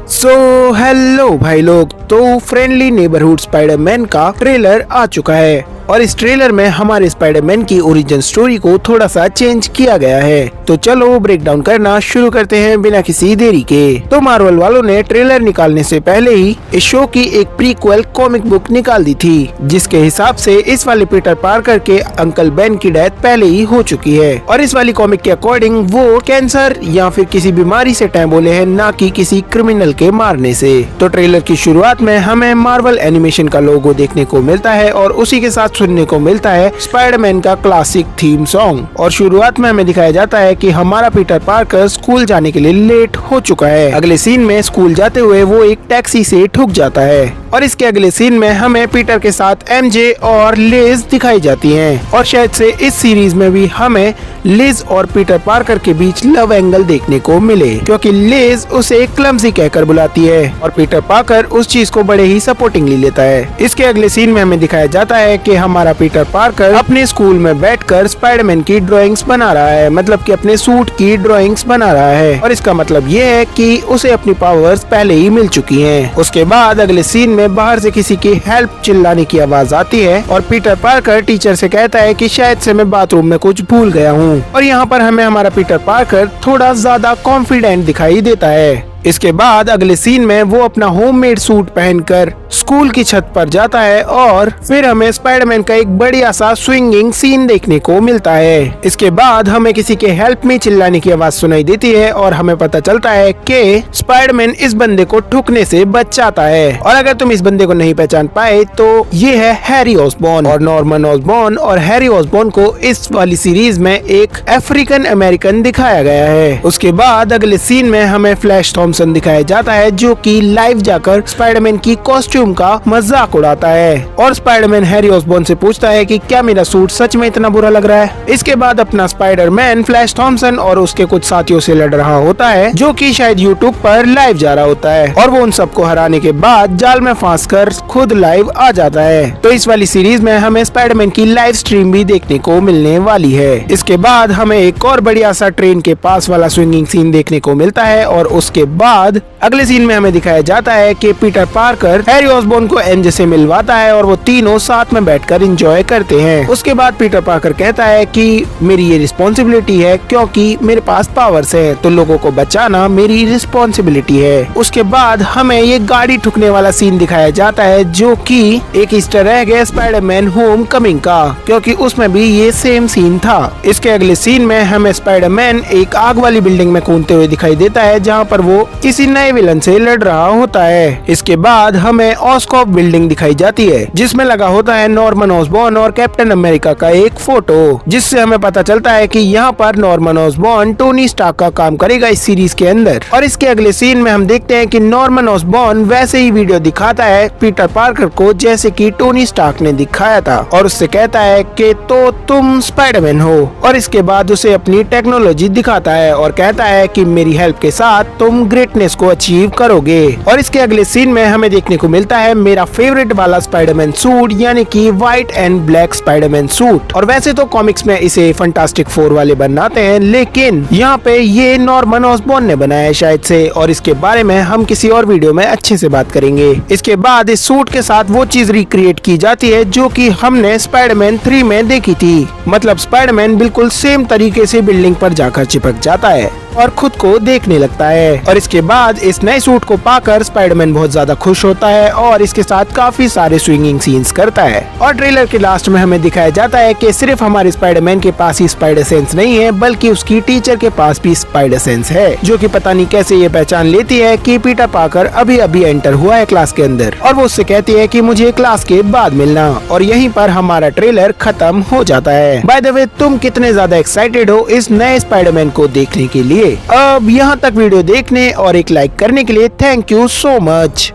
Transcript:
So hello भाई लोग, तो फ्रेंडली नेबरहुड स्पाइडरमैन का ट्रेलर आ चुका है और इस ट्रेलर में हमारे स्पाइडरमैन की ओरिजिन स्टोरी को थोड़ा सा चेंज किया गया है। तो चलो ब्रेक डाउन करना शुरू करते हैं बिना किसी देरी के। तो मार्वल वालों ने ट्रेलर निकालने से पहले ही इस शो की एक प्रीक्वल कॉमिक बुक निकाल दी थी, जिसके हिसाब से इस वाले पीटर पार्कर के अंकल बेन की डेथ पहले ही हो चुकी है और इस वाली कॉमिक के अकॉर्डिंग वो कैंसर या फिर किसी बीमारी से टैंबोले हैं, ना कि किसी क्रिमिनल के मारने से। तो ट्रेलर की शुरुआत में हमें मार्वल एनिमेशन का लोगो देखने को मिलता है और उसी के साथ सुनने को मिलता है स्पाइडरमैन का क्लासिक थीम सॉन्ग। और शुरुआत में हमें दिखाया जाता है कि हमारा पीटर पार्कर स्कूल जाने के लिए लेट हो चुका है। अगले सीन में स्कूल जाते हुए वो एक टैक्सी से ठुक जाता है और इसके अगले सीन में हमें पीटर के साथ एमजे और लिज दिखाई जाती हैं और शायद से इस सीरीज में भी हमें लिज और पीटर पार्कर के बीच लव एंगल देखने को मिले, क्योंकि लिज उसे क्लमसी कहकर बुलाती है और पीटर पार्कर उस चीज को बड़े ही सपोर्टिंगली लेता है। इसके अगले सीन में हमें दिखाया जाता है कि हमारा पीटर पार्कर अपने स्कूल में बैठकर स्पाइडरमैन की ड्राइंग्स बना रहा है, मतलब कि अपने सूट की ड्राइंग्स बना रहा है और इसका मतलब ये है कि उसे अपनी पावर्स पहले ही मिल चुकी हैं। उसके बाद अगले सीन में बाहर से किसी की हेल्प चिल्लाने की आवाज आती है और पीटर पार्कर टीचर से कहता है कि शायद से मैं बाथरूम में कुछ भूल गया हूँ और यहाँ पर हमें हमारा पीटर पार्कर थोड़ा ज्यादा कॉन्फिडेंट दिखाई देता है। इसके बाद अगले सीन में वो अपना होममेड सूट पहनकर स्कूल की छत पर जाता है और फिर हमें स्पाइडरमैन का एक बढ़िया सा स्विंगिंग सीन देखने को मिलता है। इसके बाद हमें किसी के हेल्प मी चिल्लाने की आवाज सुनाई देती है और हमें पता चलता है कि स्पाइडरमैन इस बंदे को ठुकने से बच जाता है। और अगर तुम इस बंदे को नहीं पहचान पाए तो ये है हैरी ऑसबॉर्न। और नॉर्मन ऑसबॉर्न और हैरी ऑसबॉर्न को इस वाली सीरीज में एक अफ्रीकन अमेरिकन दिखाया गया है। उसके बाद अगले सीन में हमें फ्लैश थॉमसन दिखाया जाता है, जो कि लाइव जाकर स्पाइडरमैन की कॉस्ट्यूम का मजाक उड़ाता है और स्पाइडरमैन हैरी ऑसबॉर्न से पूछता है कि क्या मेरा सूट सच में इतना बुरा लग रहा है। इसके बाद अपना स्पाइडरमैन फ्लैश थॉमसन और उसके कुछ साथियों से लड़ रहा होता है, जो कि शायद यूट्यूब पर लाइव जा रहा होता है और वो उन सबको हराने के बाद जाल में फंस कर खुद लाइव आ जाता है। तो इस वाली सीरीज में हमें स्पाइडरमैन की लाइव स्ट्रीम भी देखने को मिलने वाली है। इसके बाद हमें एक और बढ़िया सा ट्रेन के पास वाला स्विंगिंग सीन देखने को मिलता है और उसके बाद अगले सीन में हमें दिखाया जाता है कि पीटर पार्कर हैरी ऑसबॉर्न को एमजे से मिलवाता है और वो तीनों साथ में बैठकर एंजॉय करते हैं। उसके बाद पीटर पार्कर कहता है कि मेरी ये रिस्पॉन्सिबिलिटी है, क्योंकि मेरे पास पावर्स है तो लोगों को बचाना मेरी रिस्पॉन्सिबिलिटी है। उसके बाद हमें ये गाड़ी ठुकने वाला सीन दिखाया जाता है, जो कि एक ईस्टर एग है स्पाइडरमैन होम कमिंग का, क्योंकि उसमें भी ये सेम सीन था। इसके अगले सीन में हमें स्पाइडरमैन एक आग वाली बिल्डिंग में कूदते हुए दिखाई देता है, जहाँ पर वो किसी नए विलन से लड़ रहा होता है। इसके बाद हमें ऑस्कॉप बिल्डिंग दिखाई जाती है, जिसमें लगा होता है नॉर्मन ऑसबॉर्न और कैप्टन अमेरिका का एक फोटो, जिससे हमें पता चलता है कि यहाँ पर नॉर्मन ऑसबॉर्न टोनी स्टार्क का काम करेगा इस सीरीज के अंदर। और इसके अगले सीन में हम देखते हैं कि नॉर्मन ऑसबॉर्न वैसे ही वीडियो दिखाता है पीटर पार्कर को जैसे कि टोनी स्टार्क ने दिखाया था और उससे कहता है कि तो तुम स्पाइडरमैन हो, और इसके बाद उसे अपनी टेक्नोलॉजी दिखाता है और कहता है कि मेरी हेल्प के साथ तुम ग्रेटनेस को अचीव करोगे। और इसके अगले सीन में हमें देखने को मिलता है मेरा फेवरेट वाला स्पाइडरमैन सूट, यानी कि white and black Spiderman suit. और वैसे तो कॉमिक्स में इसे फंटास्टिक फोर वाले बनाते हैं, लेकिन यहाँ पे ये नॉर्मन ऑसबॉर्न ने बनाया है शायद से, और इसके बारे में हम किसी और वीडियो में अच्छे से बात करेंगे। इसके बाद इस सूट के साथ वो चीज रिक्रिएट की जाती है जो कि हमने स्पाइडरमैन 3 में देखी थी, मतलब स्पाइडरमैन बिल्कुल सेम तरीके से बिल्डिंग पर जाकर चिपक जाता है और खुद को देखने लगता है। और इसके बाद इस नए सूट को पाकर स्पाइडरमैन बहुत ज्यादा खुश होता है और इसके साथ काफी सारे स्विंगिंग सीन्स करता है। और ट्रेलर के लास्ट में हमें दिखाया जाता है कि सिर्फ हमारे स्पाइडरमैन के पास ही स्पाइडर सेंस नहीं है, बल्कि उसकी टीचर के पास भी स्पाइडर सेंस है, जो कि पता नहीं कैसे ये पहचान लेती है कि पीटर पार्कर अभी अभी एंटर हुआ है क्लास के अंदर, और वो उससे कहती है कि मुझे क्लास के बाद मिलना। और यहीं पर हमारा ट्रेलर खत्म हो जाता है। बाय द वे, तुम कितने ज्यादा एक्साइटेड हो इस नए स्पाइडरमैन को देखने के लिए? अब यहाँ तक वीडियो देखने और एक लाइक करने के लिए थैंक यू सो मच।